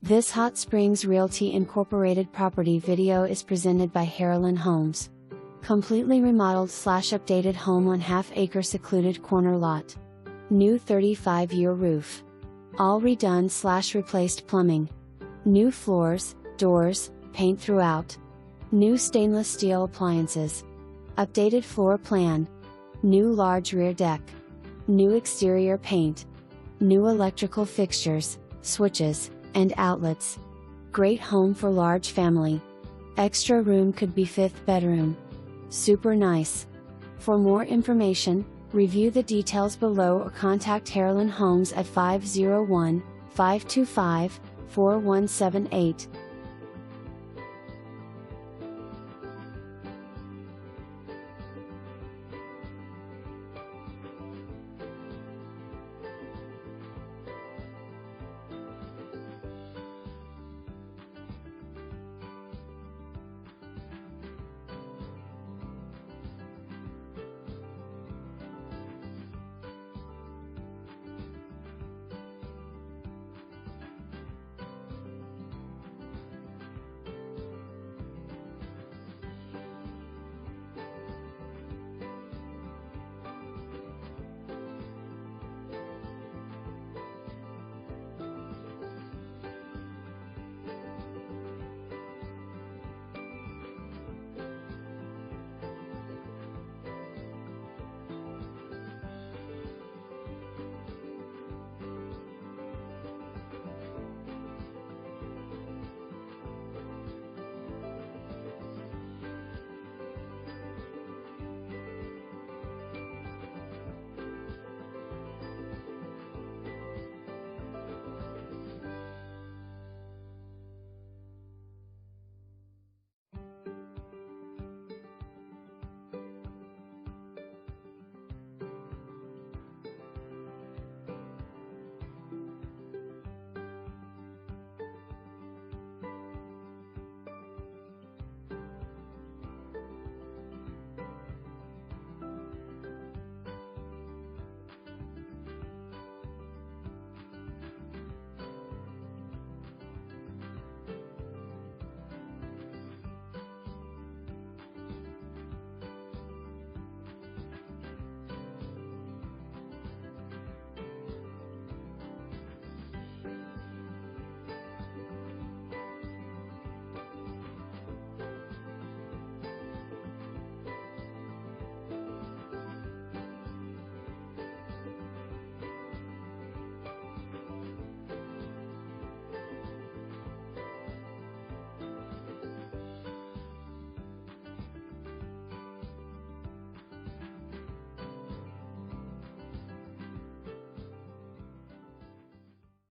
This Hot Springs Realty Incorporated property video is presented by Harolyn Holmes. Completely remodeled/updated home on half-acre secluded corner lot. New 35-year roof. All redone/replaced plumbing. New floors, doors, paint throughout. New stainless steel appliances. Updated floor plan. New large rear deck. New exterior paint. New electrical fixtures, switches, and outlets. Great home for large family. Extra room could be 5th bedroom. Super nice. For more information, review the details below or contact Harolyn Holmes at 501-525-4178.